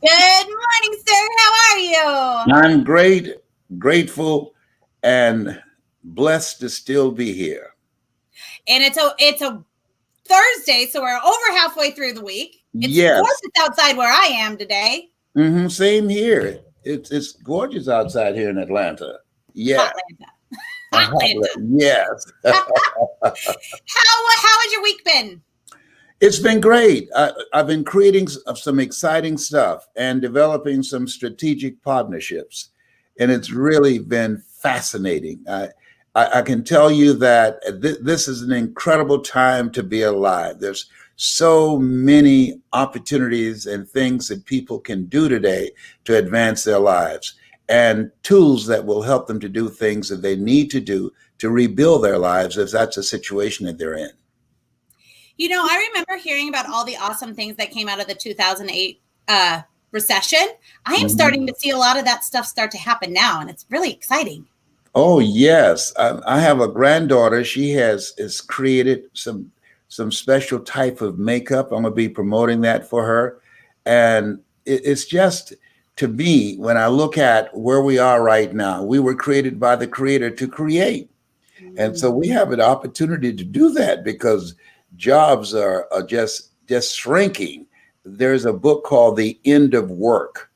Good morning, sir. How are you? I'm great, grateful, and blessed to still be here. And it's a Thursday, so we're over halfway through the week. It's Yes. gorgeous outside where I am today. Same here. It's gorgeous outside here in Atlanta. Yeah. Hotlanta. Hotlanta. Yes. How has your week been? It's been great. I've been creating some exciting stuff and developing some strategic partnerships, and it's really been fascinating. I can tell you that this is an incredible time to be alive. There's so many opportunities and things that people can do today to advance their lives, and tools that will help them to do things that they need to do to rebuild their lives if that's a situation that they're in. You know, I remember hearing about all the awesome things that came out of the 2008 recession. I am starting to see a lot of that stuff start to happen now, and it's really exciting. Oh yes, I have a granddaughter. She has created some special type of makeup. I'm gonna be promoting that for her, and it's just, to me, when I look at where we are right now, we were created by the Creator to create, and so we have an opportunity to do that because jobs are just shrinking. There's a book called The End of Work,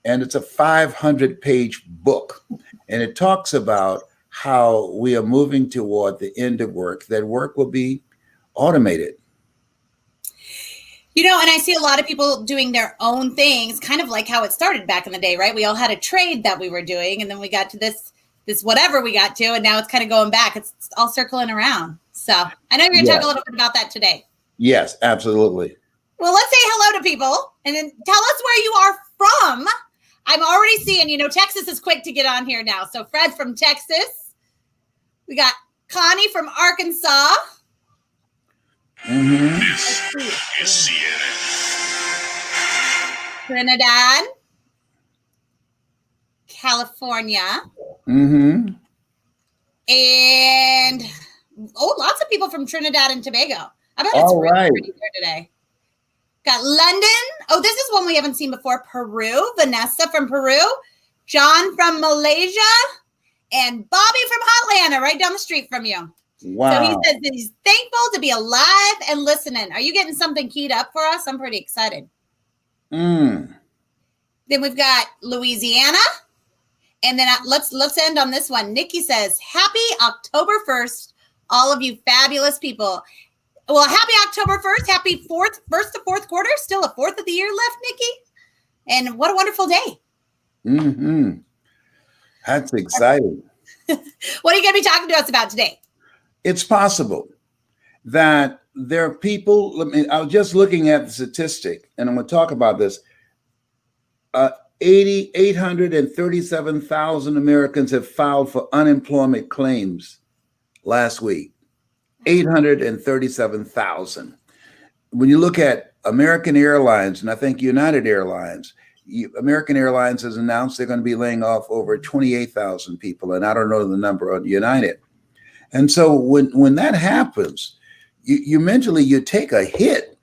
and it's a 500-page book, and it talks about how we are moving toward the end of work, that work will be automated. You know, and I see a lot of people doing their own things, kind of like how it started back in the day, right? We all had a trade that we were doing, and then we got to this whatever we got to, and now it's kind of going back. It's all circling around. So I know you're going to talk a little bit about that today. Yes, absolutely. Well, let's say hello to people, and then tell us where you are from. I'm already seeing, Texas is quick to get on here now. So Fred from Texas. We got Connie from Arkansas. This is CNN. Trinidad. California. Mm-hmm. And, lots of people from Trinidad and Tobago. I bet it's All really right. pretty here today. Got London. Oh, this is one we haven't seen before. Peru. Vanessa from Peru. John from Malaysia. And Bobby from Hotlanta, right down the street from you. Wow. So he says that he's thankful to be alive and listening. Are you getting something keyed up for us? I'm pretty excited. Then we've got Louisiana. And then let's end on this one. Nikki says, happy October 1st, all of you fabulous people. Well, happy October 1st. Happy first to fourth quarter. Still a fourth of the year left, Nikki. And what a wonderful day. That's exciting. What are you going to be talking to us about today? It's possible that there are people, I was just looking at the statistic, and I'm going to talk about this. 837,000 Americans have filed for unemployment claims last week. 837,000. When you look at American Airlines, and I think United Airlines, American Airlines has announced they're going to be laying off over 28,000 people, and I don't know the number on United. And so when that happens, you mentally, you take a hit.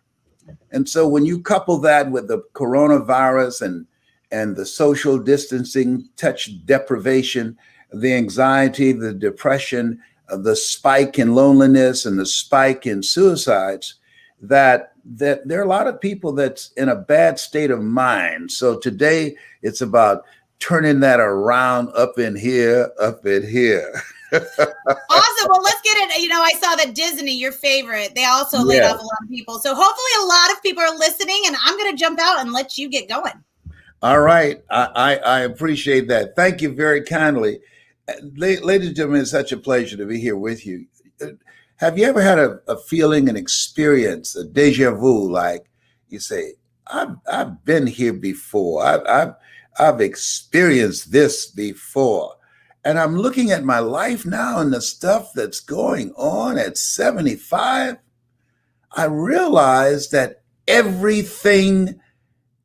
And so when you couple that with the coronavirus and the social distancing, touch deprivation, the anxiety, the depression, the spike in loneliness and the spike in suicides, that there are a lot of people that's in a bad state of mind. So today it's about turning that around up in here. Awesome. Well, let's get it. I saw that Disney, your favorite, they also laid off a lot of people. So hopefully a lot of people are listening, and I'm going to jump out and let you get going. All right. I appreciate that. Thank you very kindly. Ladies and gentlemen, it's such a pleasure to be here with you. Have you ever had a feeling, an experience, a deja vu, like you say, I've been here before. I've experienced this before. And I'm looking at my life now and the stuff that's going on at 75. I realized that everything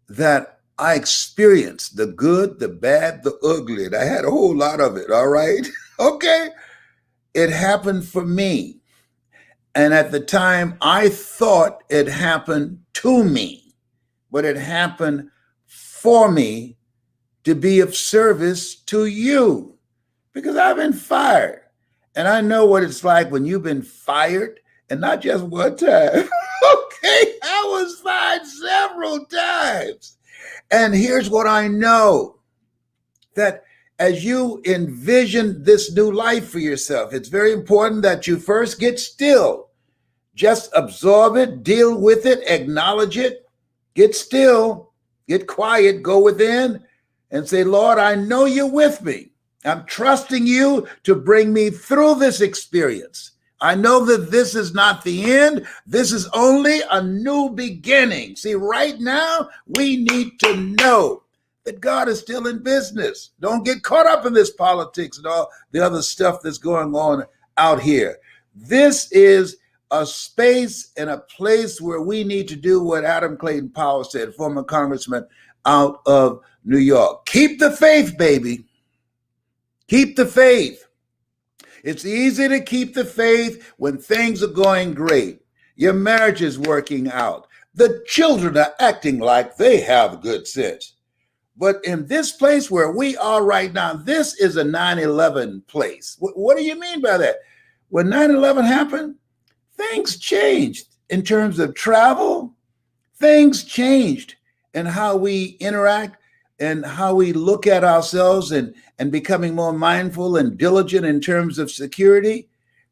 that I experienced, the good, the bad, the ugly, and I had a whole lot of it, all right? Okay. It happened for me. And at the time, I thought it happened to me, but it happened for me to be of service to you, because I've been fired. And I know what it's like when you've been fired, and not just one time. Okay, I was fired several times. And here's what I know, that as you envision this new life for yourself, it's very important that you first get still. Just absorb it, deal with it, acknowledge it, get still, get quiet, go within and say, Lord, I know you're with me. I'm trusting you to bring me through this experience. I know that this is not the end. This is only a new beginning. See, right now, we need to know that God is still in business. Don't get caught up in this politics and all the other stuff that's going on out here. This is a space and a place where we need to do what Adam Clayton Powell said, former congressman out of New York. Keep the faith, baby. Keep the faith. It's easy to keep the faith when things are going great. Your marriage is working out. The children are acting like they have good sense. But in this place where we are right now, this is a 9/11 place. What do you mean by that? When 9/11 happened, things changed in terms of travel. Things changed in how we interact and how we look at ourselves and becoming more mindful and diligent in terms of security.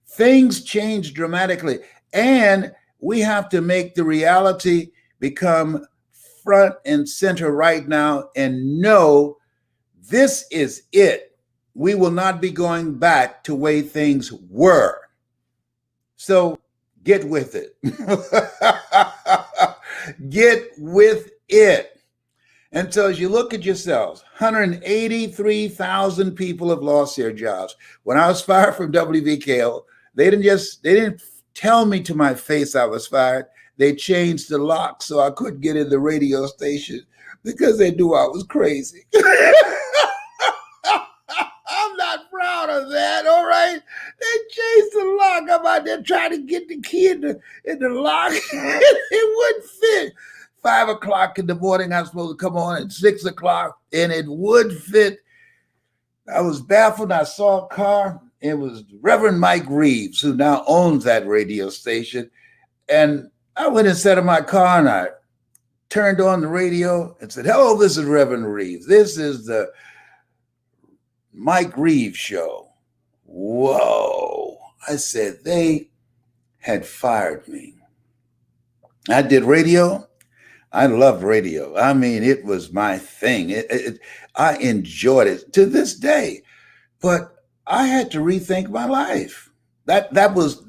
Things changed dramatically. And we have to make the reality become front and center right now and know this is it. We will not be going back to the way things were. So get with it. Get with it. And so as you look at yourselves, 183,000 people have lost their jobs. When I was fired from WVKO, they didn't tell me to my face I was fired. They changed the lock so I couldn't get in the radio station because they knew I was crazy. I'm not proud of that, all right? They changed the lock. I'm out there trying to get the key in the lock. It wouldn't fit. 5 o'clock in the morning, I was supposed to come on at 6 o'clock, and it would fit. I was baffled. I saw a car. It was Reverend Mike Reeves, who now owns that radio station. And I went and sat in my car, and I turned on the radio and said, hello, this is Reverend Reeves. This is the Mike Reeves Show. Whoa. I said, they had fired me. I did radio. I loved radio. I mean, it was my thing. I enjoyed it to this day, but I had to rethink my life. That was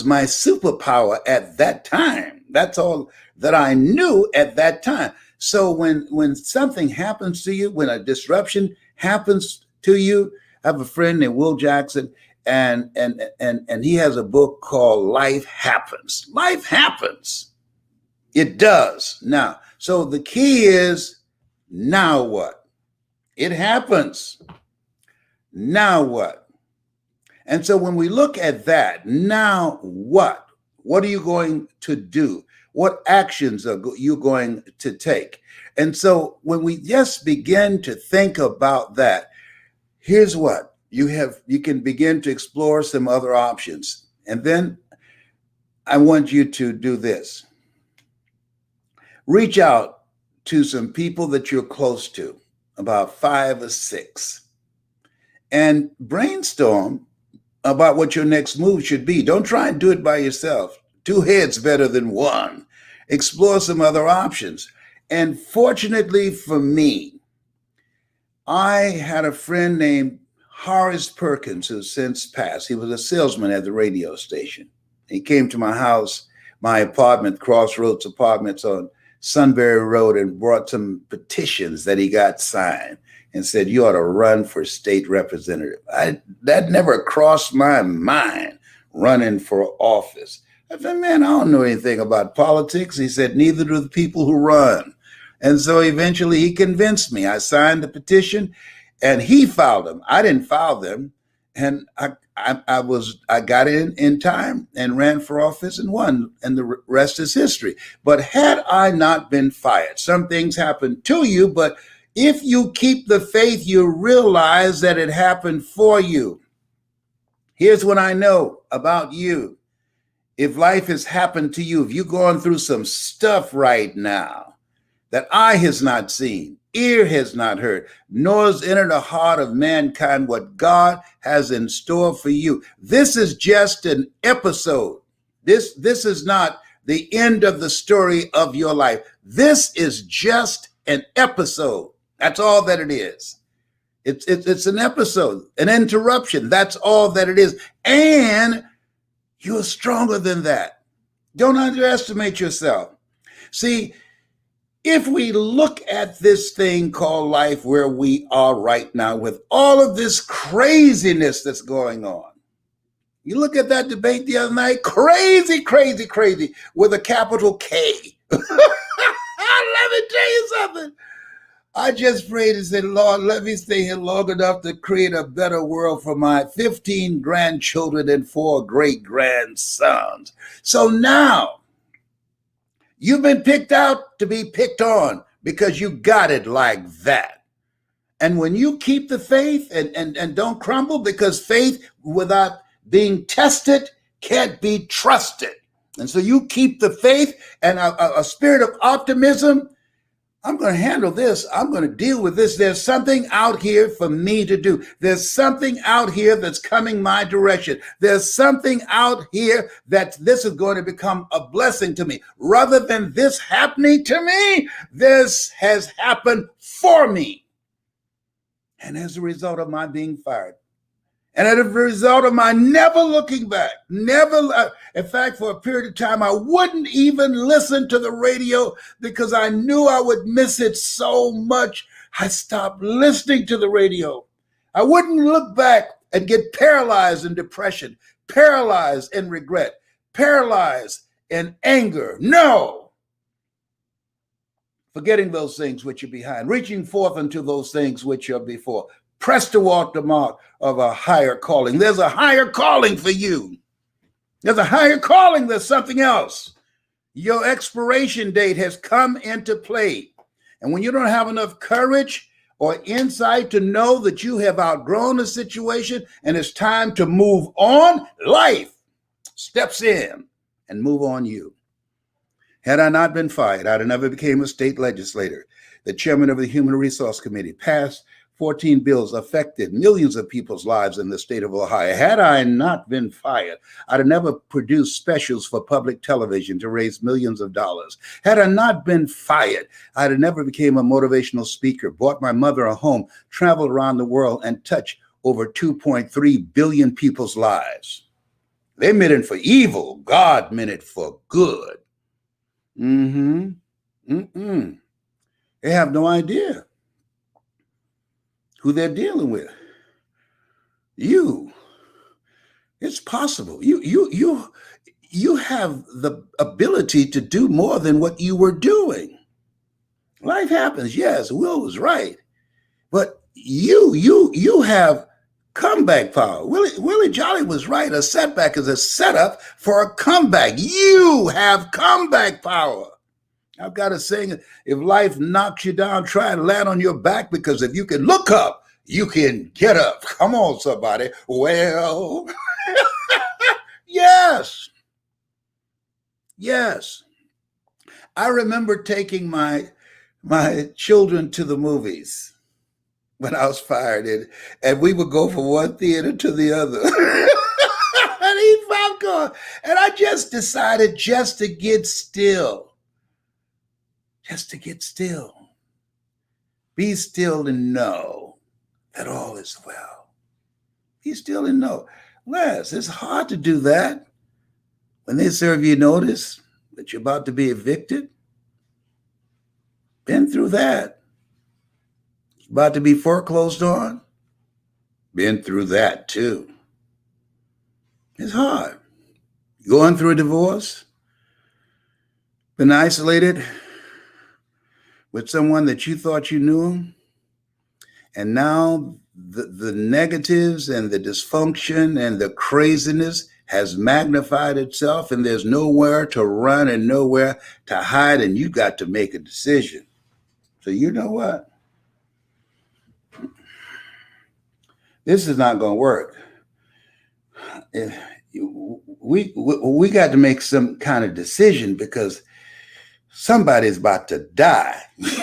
my superpower at that time. That's all that I knew at that time. So when something happens to you, when a disruption happens to you, I have a friend named Will Jackson, and he has a book called Life Happens. Life happens. It does. Now, so the key is, now what? It happens. Now what? And so when we look at that, now what? What are you going to do? What actions are you going to take? And so when we just begin to think about that, here's what you can begin to explore some other options. And then I want you to do this. Reach out to some people that you're close to, about 5 or 6, and brainstorm about what your next move should be. Don't try and do it by yourself. 2 heads better than 1. Explore some other options. And fortunately for me, I had a friend named Horace Perkins, who's since passed. He was a salesman at the radio station. He came to my house, my apartment, Crossroads Apartments on Sunbury Road, and brought some petitions that he got signed and said, you ought to run for state representative. That never crossed my mind, running for office. I said, man, I don't know anything about politics. He said, neither do the people who run. And so eventually he convinced me. I signed the petition and he filed them. I didn't file them. And I got in time and ran for office and won, and the rest is history. But had I not been fired, some things happen to you, but if you keep the faith, you realize that it happened for you. Here's what I know about you. If life has happened to you, if you're going through some stuff right now that eye has not seen, ear has not heard, nor has entered the heart of mankind what God has in store for you. This is just an episode. This is not the end of the story of your life. This is just an episode. That's all that it is. It's an episode, an interruption. That's all that it is. And you're stronger than that. Don't underestimate yourself. See, if we look at this thing called life where we are right now with all of this craziness that's going on, you look at that debate the other night, crazy, crazy, crazy, with a capital K. Let me tell you something. I just prayed and said, Lord, let me stay here long enough to create a better world for my 15 grandchildren and 4 great-grandsons. So now, you've been picked out to be picked on because you got it like that. And when you keep the faith and don't crumble, because faith without being tested can't be trusted. And so you keep the faith and a spirit of optimism. I'm going to handle this. I'm going to deal with this. There's something out here for me to do. There's something out here that's coming my direction. There's something out here that this is going to become a blessing to me. Rather than this happening to me, this has happened for me. And as a result of my being fired, and as a result of my never looking back, in fact, for a period of time, I wouldn't even listen to the radio because I knew I would miss it so much. I stopped listening to the radio. I wouldn't look back and get paralyzed in depression, paralyzed in regret, paralyzed in anger. No. Forgetting those things which are behind, reaching forth unto those things which are before. Press toward the mark of a higher calling. There's a higher calling for you. There's a higher calling. There's something else. Your expiration date has come into play. And when you don't have enough courage or insight to know that you have outgrown a situation and it's time to move on, life steps in and move on you. Had I not been fired, I'd have never became a state legislator. The chairman of the Human Resource Committee passed 14 bills affected millions of people's lives in the state of Ohio. Had I not been fired, I'd have never produced specials for public television to raise millions of dollars. Had I not been fired, I'd have never became a motivational speaker, bought my mother a home, traveled around the world, and touched over 2.3 billion people's lives. They meant it for evil. God meant it for good. They have no idea who they're dealing with. You. It's possible. You have the ability to do more than what you were doing. Life happens. Yes, Will was right. But you have comeback power. Willie Jolly was right. A setback is a setup for a comeback. You have comeback power. I've got a saying, if life knocks you down, try and land on your back, because if you can look up, you can get up. Come on, somebody. Well, yes. I remember taking my children to the movies when I was fired, and we would go from one theater to the other and eat popcorn. And I just decided just to get still. Just to get still. Be still and know that all is well. Be still and know. Les, it's hard to do that when they serve you notice that you're about to be evicted. Been through that. About to be foreclosed on. Been through that too. It's hard. Going through a divorce. Been isolated with someone that you thought you knew, And now the negatives and the dysfunction and the craziness has magnified itself, and there's nowhere to run and nowhere to hide, and you got to make a decision. So you know what? This is not going to work. We got to make some kind of decision because somebody's about to die. Let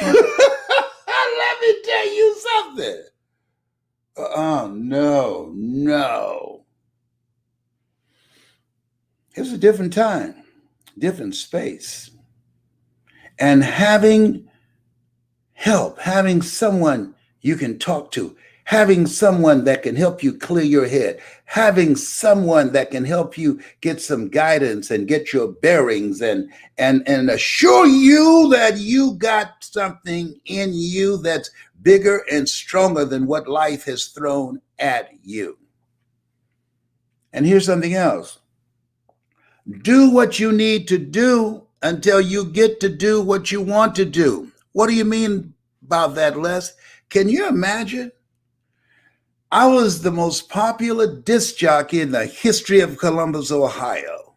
me tell you something. Oh, no. It's a different time, different space. And having help, having someone you can talk to, having someone that can help you clear your head, having someone that can help you get some guidance and get your bearings and assure you that you got something in you that's bigger and stronger than what life has thrown at you. And here's something else. Do what you need to do until you get to do what you want to do. What do you mean about that, Les? Can you imagine? I was the most popular disc jockey in the history of Columbus, Ohio.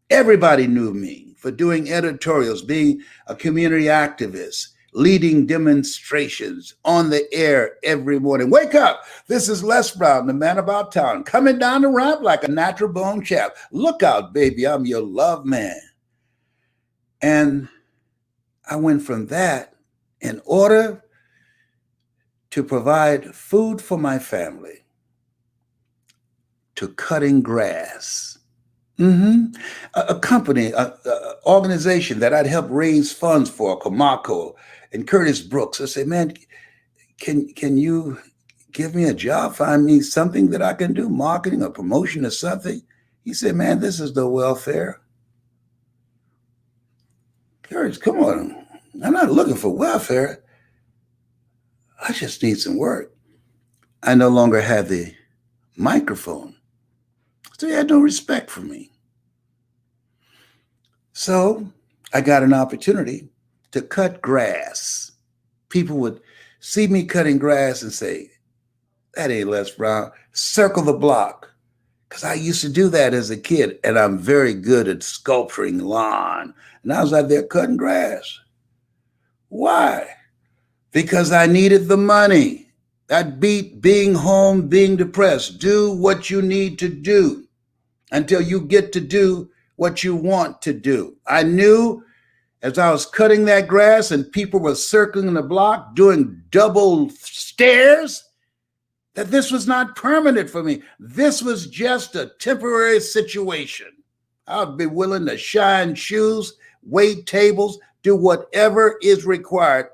Everybody knew me for doing editorials, being a community activist, leading demonstrations on the air every morning. Wake up. This is Les Brown, the man about town, coming down the ramp like a natural bone chap. Look out, baby. I'm your love man. And I went from that in order to provide food for my family to cutting grass. A company, an organization that I'd helped raise funds for, Comaco and Curtis Brooks. I said, man, can you give me a job, find me something that I can do, marketing or promotion or something? He said, man, this is the welfare. Curtis, come on. I'm not looking for welfare. I just need some work. I no longer had the microphone. So he had no respect for me. So I got an opportunity to cut grass. People would see me cutting grass and say, that ain't Les Brown. Circle the block. Because I used to do that as a kid, and I'm very good at sculpturing lawn. And I was out there cutting grass. Why? Because I needed the money. That beat being home, being depressed. Do what you need to do until you get to do what you want to do. I knew as I was cutting that grass and people were circling the block, doing double stairs, that this was not permanent for me. This was just a temporary situation. I'd be willing to shine shoes, wait tables, do whatever is required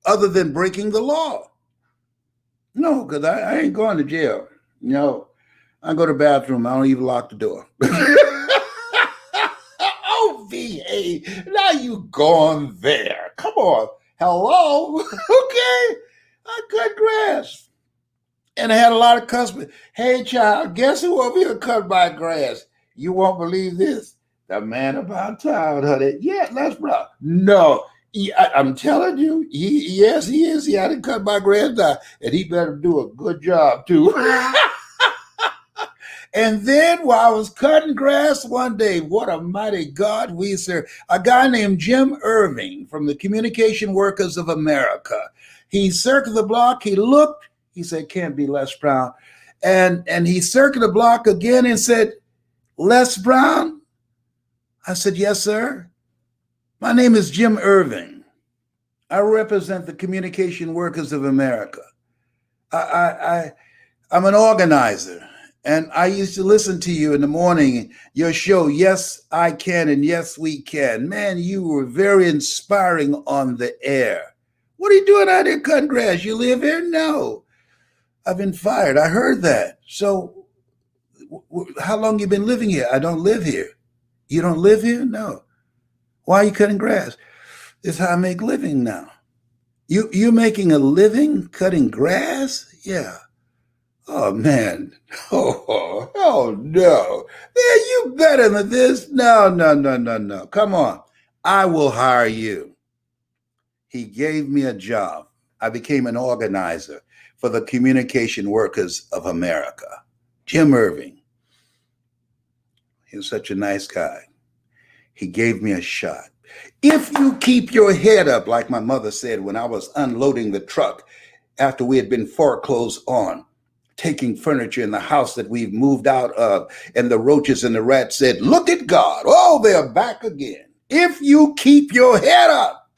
other than breaking the law. No, because I ain't going to jail. No, I go to the bathroom. I don't even lock the door. Oh, VA, now you going there. Come on. Hello? Okay. I cut grass. And I had a lot of customers. Hey, child, guess who over here cut my grass? You won't believe this. The man about town, honey. Yeah, Les Brown. No. I'm telling you, yes, he is. He had to cut my grass down, and he better do a good job, too. And then while I was cutting grass one day, what a mighty God we serve. A guy named Jim Irving from the Communication Workers of America. He circled the block. He looked. He said, can't be Les Brown. And he circled the block again and said, Les Brown? I said, yes, sir. My name is Jim Irving. I represent the Communication Workers of America. I'm an organizer, and I used to listen to you in the morning, your show, Yes, I Can, and Yes, We Can. Man, you were very inspiring on the air. What are you doing out there cutting grass? You live here? No. I've been fired. I heard that. So how long you been living here? I don't live here. You don't live here? No. Why are you cutting grass? This is how I make living now. You're making a living cutting grass? Yeah. Oh, man. Oh, no. Man, you better than this? No. Come on. I will hire you. He gave me a job. I became an organizer for the Communication Workers of America. Jim Irving. He was such a nice guy. He gave me a shot. If you keep your head up, like my mother said when I was unloading the truck after we had been foreclosed on, taking furniture in the house that we've moved out of, and the roaches and the rats said, "Look at God. Oh, they're back again." If you keep your head up,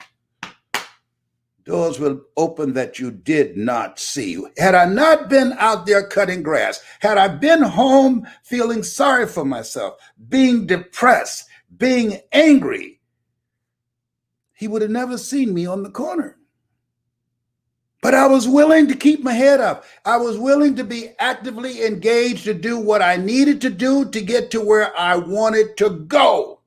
doors will open that you did not see. Had I not been out there cutting grass, had I been home feeling sorry for myself, being depressed, being angry, he would have never seen me on the corner. But I was willing to keep my head up. I was willing to be actively engaged to do what I needed to do to get to where I wanted to go.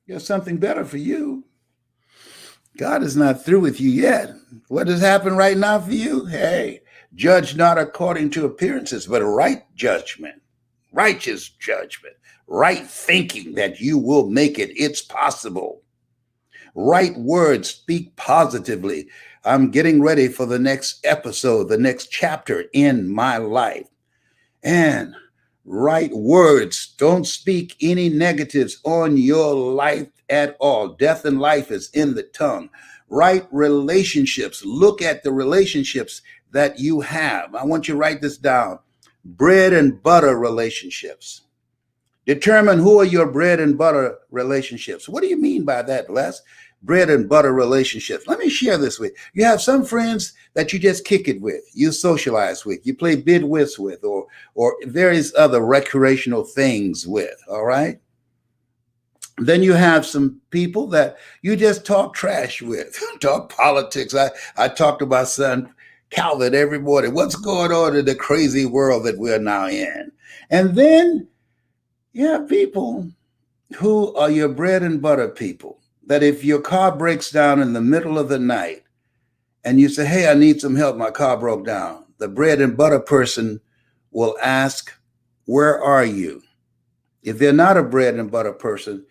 There's something better for you. God is not through with you yet. What has happened right now for you? Hey, judge not according to appearances, but right judgment, righteous judgment, right thinking that you will make it. It's possible. Right words, speak positively. I'm getting ready for the next episode, the next chapter in my life. And right words, don't speak any negatives on your life at all. Death and life is in the tongue. Right relationships, look at the relationships that you have. I want you to write this down. Bread and butter relationships. Determine who are your bread and butter relationships. What do you mean by that, Les? Bread and butter relationships. Let me share this with you. You have some friends that you just kick it with, you socialize with, you play bid whist with, or various other recreational things with, all right? Then you have some people that you just talk trash with, talk politics. I talk to my son Calvin every morning. What's going on in the crazy world that we're now in? And then you have people who are your bread and butter people, that if your car breaks down in the middle of the night and you say, "Hey, I need some help, my car broke down," the bread and butter person will ask, "Where are you?" If they're not a bread and butter person,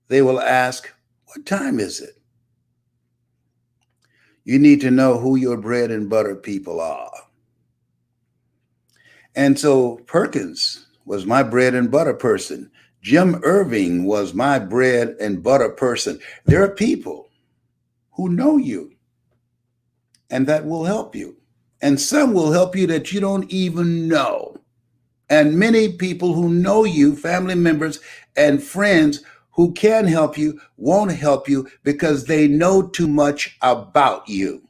they will ask, "What time is it?" You need to know who your bread and butter people are. And so Perkins was my bread and butter person. Jim Irving was my bread and butter person. There are people who know you and that will help you. And some will help you that you don't even know. And many people who know you, family members and friends who can help you, won't help you because they know too much about you.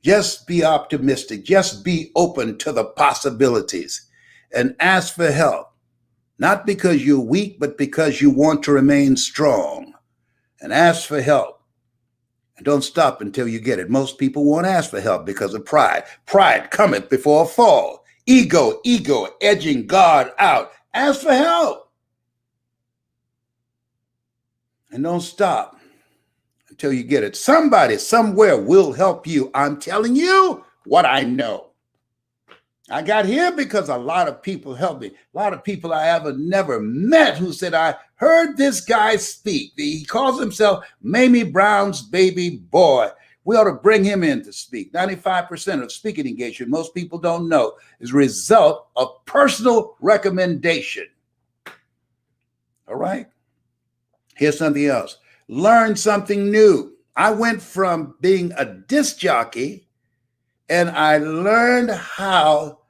Just be optimistic. Just be open to the possibilities and ask for help. Not because you're weak, but because you want to remain strong. And ask for help. And don't stop until you get it. Most people won't ask for help because of pride. Pride cometh before a fall. Ego edging God out. Ask for help. And don't stop until you get it. Somebody somewhere will help you. I'm telling you what I know. I got here because a lot of people helped me. A lot of people I never met who said, "I heard this guy speak." He calls himself Mamie Brown's baby boy. We ought to bring him in to speak. 95% of speaking engagement, most people don't know, is a result of personal recommendation. All right? Here's something else. Learn something new. I went from being a disc jockey and I learned how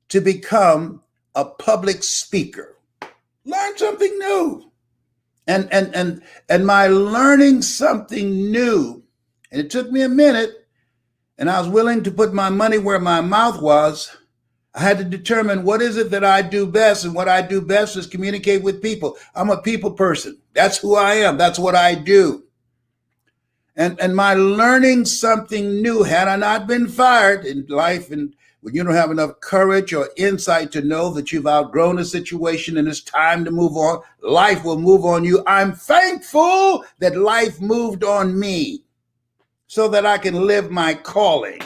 to become a public speaker. Learn something new. And my learning something new, and it took me a minute, and I was willing to put my money where my mouth was. I had to determine what is it that I do best, and what I do best is communicate with people. I'm a people person. That's who I am. That's what I do. And my learning something new, had I not been fired in life, and when you don't have enough courage or insight to know that you've outgrown a situation and it's time to move on, life will move on you. I'm thankful that life moved on me so that I can live my calling.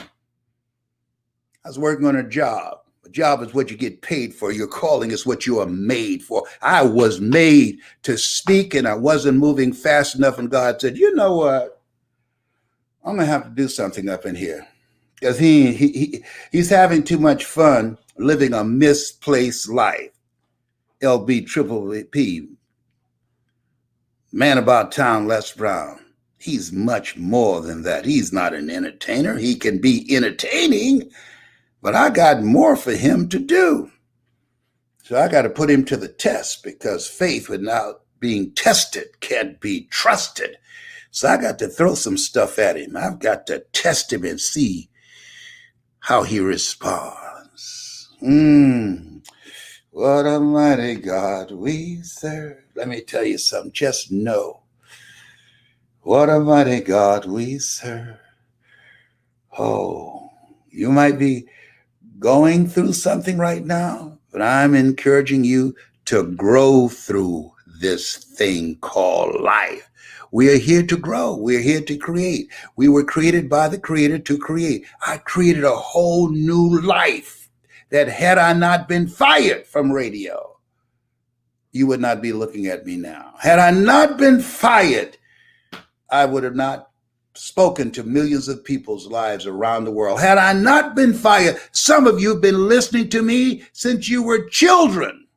I was working on a job. A job is what you get paid for. Your calling is what you are made for. I was made to speak, and I wasn't moving fast enough. And God said, you know what? I'm going to have to do something up in here. Because he's having too much fun living a misplaced life. LB Triple P, man about town, Les Brown. He's much more than that. He's not an entertainer. He can be entertaining, but I got more for him to do. So I got to put him to the test, because faith without being tested can't be trusted. So I got to throw some stuff at him. I've got to test him and see how he responds. What a mighty God we serve. Let me tell you something. Just know. What a mighty God we serve. Oh, you might be going through something right now, but I'm encouraging you to grow through this thing called life. We are here to grow. We are here to create. We were created by the Creator to create. I created a whole new life that, had I not been fired from radio, you would not be looking at me now. Had I not been fired, I would have not spoken to millions of people's lives around the world. Had I not been fired, some of you have been listening to me since you were children.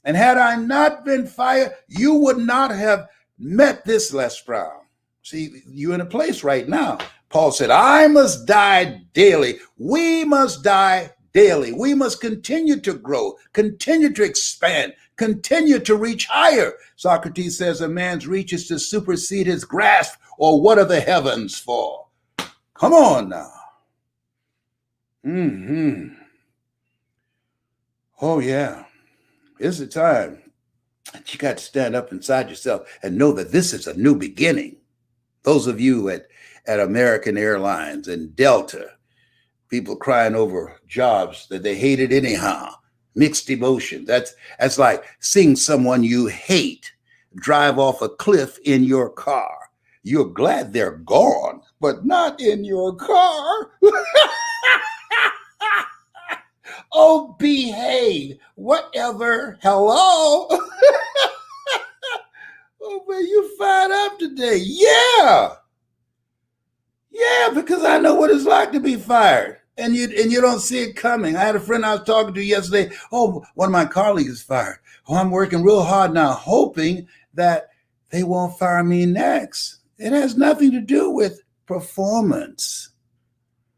And had I not been fired, you would not have met this Les Brown. See, you're in a place right now. Paul said, I must die daily. We must die daily. We must continue to grow, continue to expand, continue to reach higher. Socrates says a man's reach is to supersede his grasp, or what are the heavens for? Come on now. Oh, yeah. It's the time. You got to stand up inside yourself and know that this is a new beginning. Those of you at American Airlines and Delta, people crying over jobs that they hated anyhow, mixed emotions. That's like seeing someone you hate drive off a cliff in your car. You're glad they're gone, but not in your car. Oh, behave. Whatever. Hello. Oh, man, you fired up today. Yeah. Yeah, because I know what it's like to be fired. And you don't see it coming. I had a friend I was talking to yesterday. Oh, one of my colleagues is fired. Oh, I'm working real hard now, hoping that they won't fire me next. It has nothing to do with performance.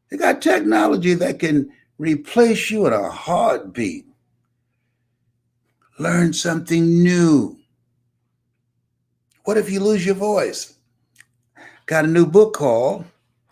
They got technology that can replace you in a heartbeat. Learn something new. What if you lose your voice? Got a new book called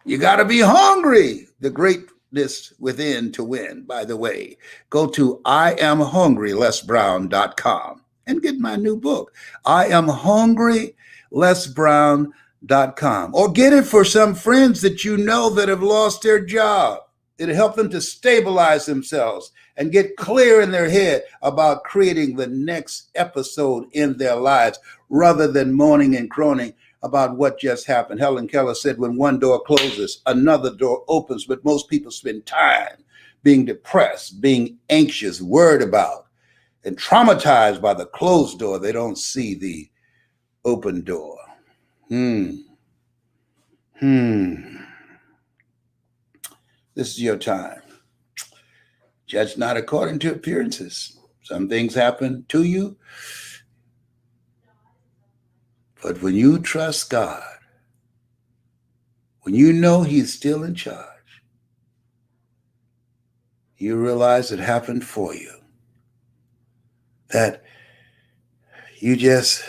You Gotta Be Hungry, The Greatness Within to Win. By the way, go to IamHungryLesBrown.com and get my new book, IamHungryLesBrown.com. Or get it for some friends that you know that have lost their job. It'll help them to stabilize themselves and get clear in their head about creating the next episode in their lives, rather than moaning and groaning about what just happened. Helen Keller said, when one door closes, another door opens. But most people spend time being depressed, being anxious, worried about, and traumatized by the closed door. They don't see the open door. This is your time. Judge not according to appearances. Some things happen to you. But when you trust God, when you know He's still in charge, you realize it happened for you. That you just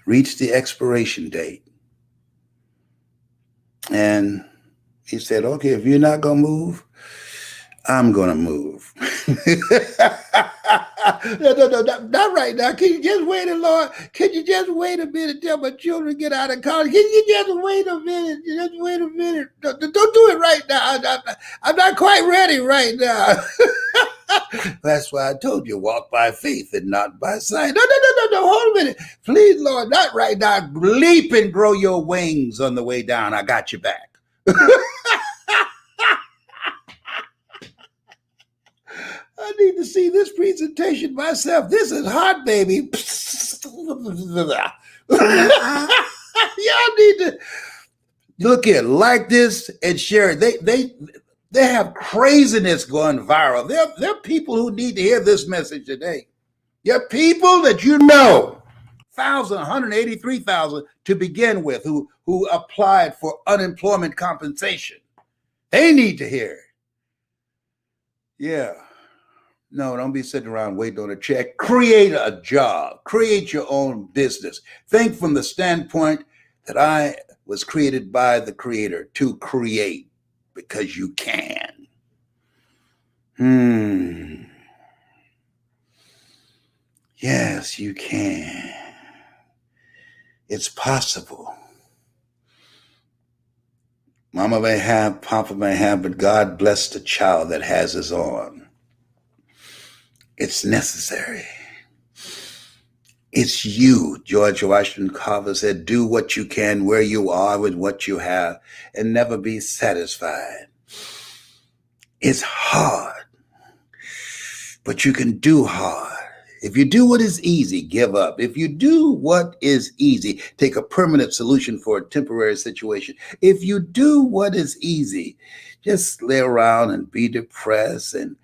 reached the expiration date. And He said, okay, if you're not going to move, I'm going to move. No, not right now. Can you just wait, Lord? Can you just wait a minute till my children get out of college? Can you just wait a minute? Just wait a minute. Don't do it right now. I'm not quite ready right now. That's why I told you, walk by faith and not by sight. No. Hold a minute. Please, Lord, not right now. Leap and grow your wings on the way down. I got your back. I need to see this presentation myself. This is hot, baby. Y'all need to look at like this and share it. They have craziness going viral. There are people who need to hear this message today. There are people that you know, 183,000 to begin with, who applied for unemployment compensation. They need to hear it. Yeah. No, don't be sitting around waiting on a check. Create a job. Create your own business. Think from the standpoint that I was created by the Creator to create, because you can. Yes, you can. It's possible. Mama may have, Papa may have, but God bless the child that has his own. It's necessary. It's you. George Washington Carver said, do what you can where you are with what you have and never be satisfied. It's hard, but you can do hard. If you do what is easy, give up. If you do what is easy, take a permanent solution for a temporary situation. If you do what is easy, just lay around and be depressed and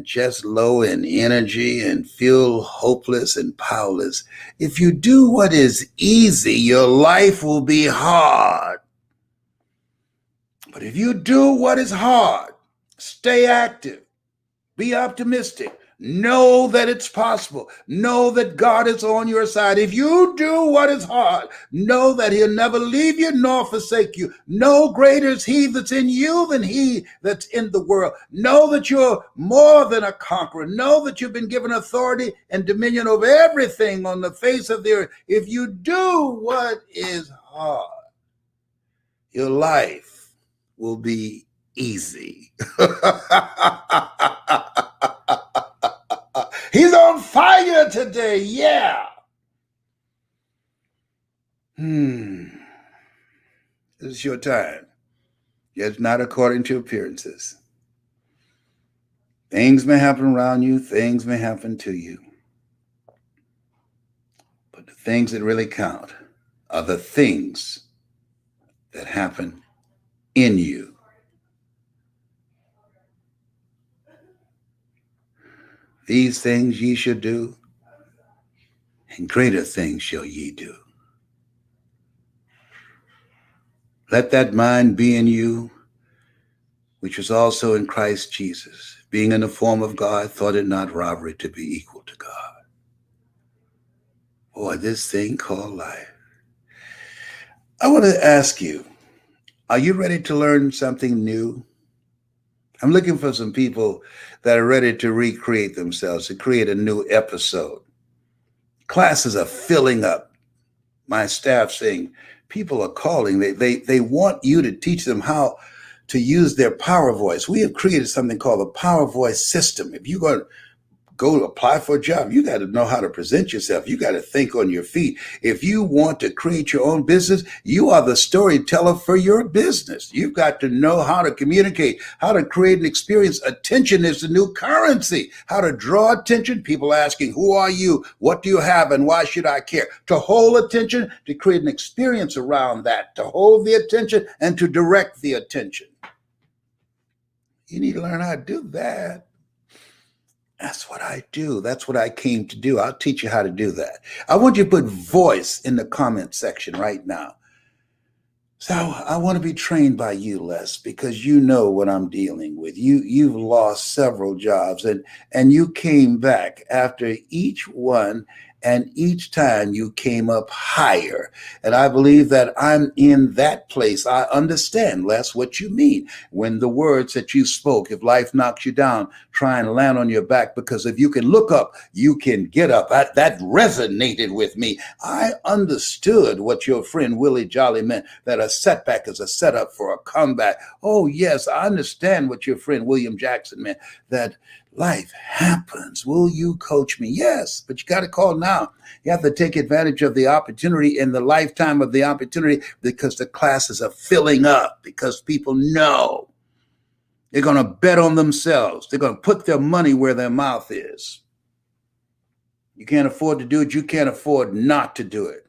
just low in energy and feel hopeless and powerless. If you do what is easy, your life will be hard. But if you do what is hard, stay active, be optimistic, know that it's possible, know that God is on your side. If you do what is hard, know that he'll never leave you nor forsake you. No greater is he that's in you than he that's in the world. Know that you're more than a conqueror. Know that you've been given authority and dominion over everything on the face of the earth. If you do what is hard, your life will be easy. He's on fire today. Yeah. This is your time. Yet not according to appearances. Things may happen around you. Things may happen to you. But the things that really count are the things that happen in you. These things ye shall do, and greater things shall ye do. Let that mind be in you, which was also in Christ Jesus, being in the form of God, thought it not robbery to be equal to God. Boy, this thing called life. I want to ask you, are you ready to learn something new? I'm looking for some people that are ready to recreate themselves, to create a new episode. Classes are filling up. My staff saying people are calling. They want you to teach them how to use their power voice. We have created something called the power voice system. If you're going to go apply for a job, you got to know how to present yourself. You got to think on your feet. If you want to create your own business, you are the storyteller for your business. You've got to know how to communicate, how to create an experience. Attention is the new currency. How to draw attention. People asking, who are you? What do you have? And why should I care? To hold attention, to create an experience around that, to hold the attention and to direct the attention. You need to learn how to do that. That's what I do. That's what I came to do. I'll teach you how to do that. I want you to put voice in the comment section right now. So I want to be trained by you, Les, because you know what I'm dealing with. You've lost several jobs and you came back after each one, and each time you came up higher. And I believe that I'm in that place. I understand, Les, what you mean when the words that you spoke, if life knocks you down, try and land on your back, because if you can look up, you can get up. That resonated with me. I understood what your friend Willie Jolly meant, that a setback is a setup for a comeback. Oh, yes, I understand what your friend William Jackson meant, that life happens. Will you coach me? Yes, but you got to call now. You have to take advantage of the opportunity in the lifetime of the opportunity, because the classes are filling up, because people know They're going to bet on themselves. They're going to put their money where their mouth is. You can't afford to do it. You can't afford not to do it.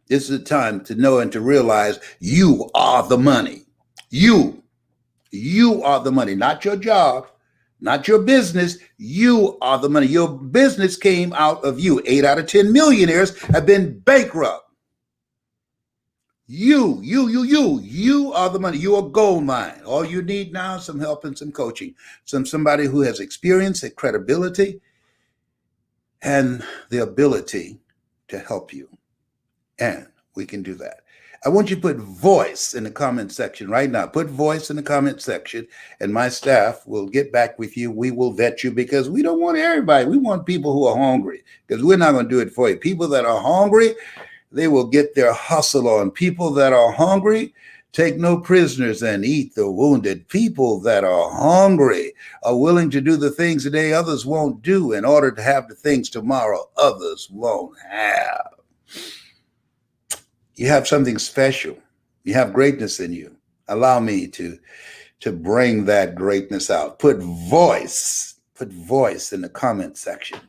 This is the time to know and to realize you are the money. You are the money, not your job, not your business. You are the money. Your business came out of you. 8 out of 10 millionaires have been bankrupt. You are the money. You're a gold mine. All you need now is some help and some coaching. Somebody who has experience and credibility and the ability to help you. And we can do that. I want you to put voice in the comment section right now. Put voice in the comment section, and my staff will get back with you. We will vet you because we don't want everybody. We want people who are hungry, because we're not going to do it for you. People that are hungry, they will get their hustle on. People that are hungry, take no prisoners and eat the wounded. People that are hungry are willing to do the things today others won't do in order to have the things tomorrow others won't have. You have something special. You have greatness in you. Allow me to bring that greatness out. Put voice in the comment section.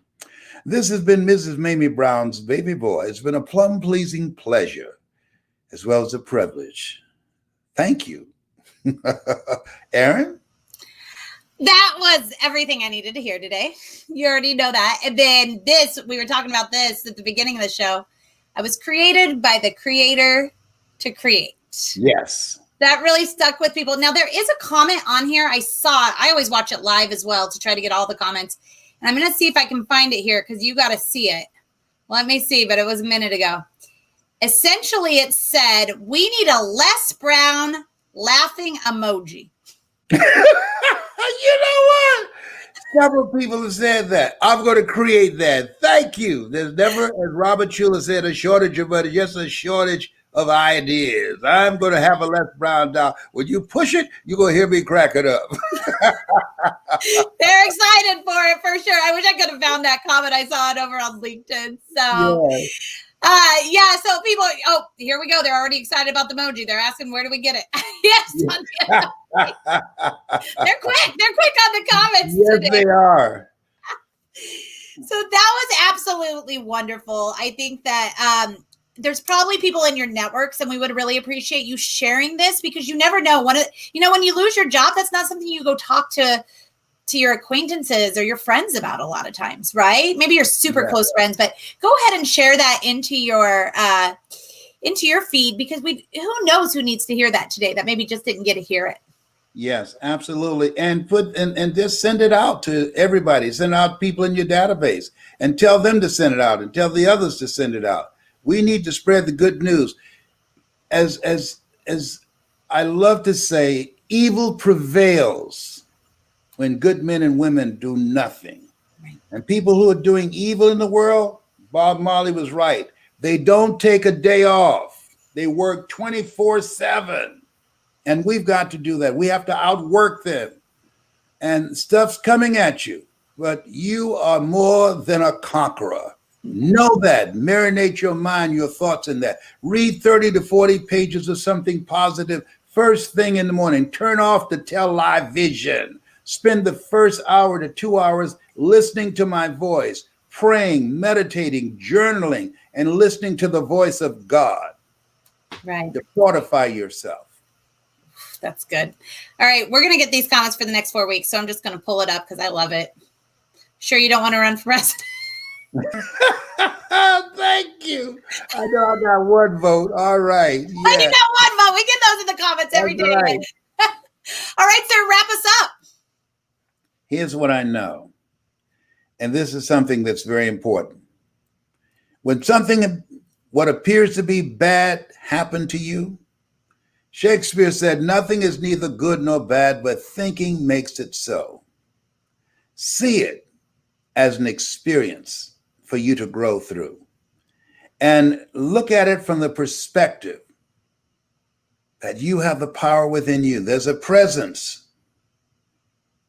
This has been Mrs. Mamie Brown's Baby Boy. It's been a plum-pleasing pleasure as well as a privilege. Thank you. Aaron? That was everything I needed to hear today. You already know that. And then we were talking about this at the beginning of the show. I was created by the creator to create. Yes. That really stuck with people. Now, there is a comment on here. I always watch it live as well to try to get all the comments. And I'm going to see if I can find it here because you got to see it. Let me see, but it was a minute ago. Essentially, it said, we need a Les Brown laughing emoji. You know what? Several people have said that. I'm going to create that. Thank you. There's never, as Robert Schuller said, a shortage of money, just a shortage of ideas. I'm going to have a Les Brown doll. When you push it, you're going to hear me crack it up. They're excited for it, for sure. I wish I could have found that comment. I saw it over on LinkedIn. So, so people, here we go. They're already excited about the emoji. They're asking, where do we get it? Yes. They're quick on the comments. Yes, today. they are. So that was absolutely wonderful. I think that there's probably people in your networks, and we would really appreciate you sharing this because you never know when you lose your job, that's not something you go talk to your acquaintances or your friends about a lot of times, right? Maybe you're super close friends, but go ahead and share that into your feed because who knows who needs to hear that today that maybe just didn't get to hear it. Yes, absolutely. And and just send it out to everybody. Send out people in your database and tell them to send it out and tell the others to send it out. We need to spread the good news. As I love to say, evil prevails when good men and women do nothing. Right. And people who are doing evil in the world, Bob Marley was right. They don't take a day off. They work 24/7. And we've got to do that. We have to outwork them. And stuff's coming at you. But you are more than a conqueror. Know that. Marinate your mind, your thoughts in that. Read 30 to 40 pages of something positive first thing in the morning. Turn off the television. Spend the first hour to 2 hours listening to my voice, praying, meditating, journaling, and listening to the voice of God. Right. To fortify yourself. That's good. All right. We're going to get these comments for the next 4 weeks. So I'm just going to pull it up because I love it. Sure you don't want to run for president? Thank you. I know I got one vote. All right. Yeah. Oh, you got one vote. We get those in the comments every day. Right. All right, sir. Wrap us up. Here's what I know. And this is something that's very important. When what appears to be bad happened to you, Shakespeare said, nothing is neither good nor bad, but thinking makes it so. See it as an experience for you to grow through. And look at it from the perspective that you have the power within you. There's a presence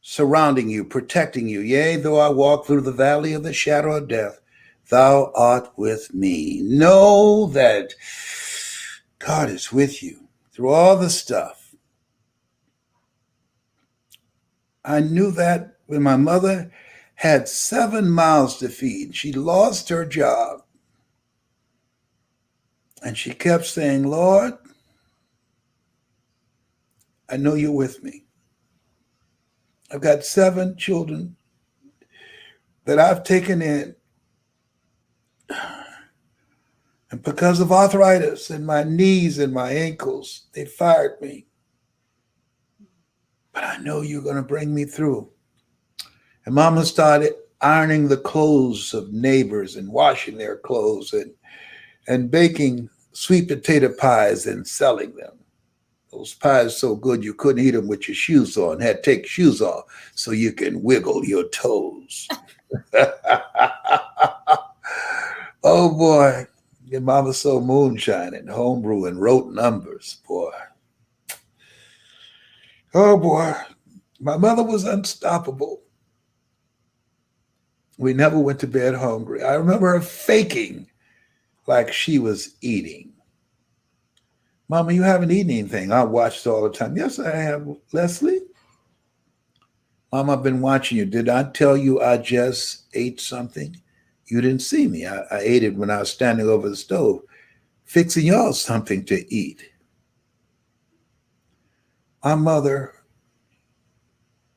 surrounding you, protecting you. Yea, though I walk through the valley of the shadow of death, thou art with me. Know that God is with you through all the stuff. I knew that when my mother had 7 mouths to feed. She lost her job. And she kept saying, Lord, I know you're with me. I've got 7 children that I've taken in. And because of arthritis in my knees and my ankles, they fired me. But I know you're going to bring me through. And Mama started ironing the clothes of neighbors and washing their clothes and baking sweet potato pies and selling them. Those pies so good you couldn't eat them with your shoes on. Had to take shoes off so you can wiggle your toes. Oh boy. Your mama sold moonshine and homebrew and wrote numbers, boy. Oh boy. My mother was unstoppable. We never went to bed hungry. I remember her faking like she was eating. Mama, you haven't eaten anything. I watched all the time. Yes, I have, Leslie. Mama, I've been watching you. Did I tell you I just ate something? You didn't see me. I ate it when I was standing over the stove, fixing y'all something to eat. My mother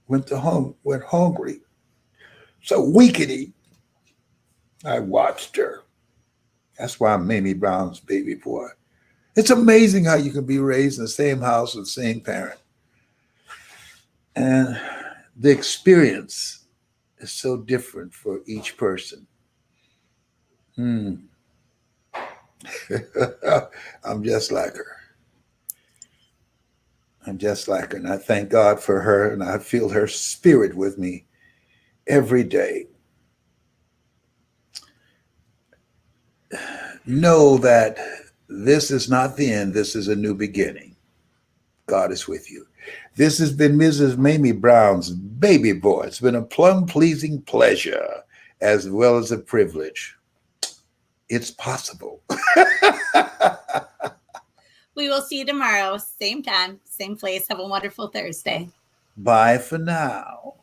went hungry, so we could eat. I watched her. That's why I'm Mamie Brown's baby boy. It's amazing how you can be raised in the same house with the same parent. And the experience is so different for each person. I'm just like her. I'm just like her. And I thank God for her. And I feel her spirit with me every day. Know that this is not the end. This is a new beginning. God is with you. This has been Mrs. Mamie Brown's baby boy. It's been a plum-pleasing pleasure as well as a privilege. It's possible. We will see you tomorrow. Same time, same place. Have a wonderful Thursday. Bye for now.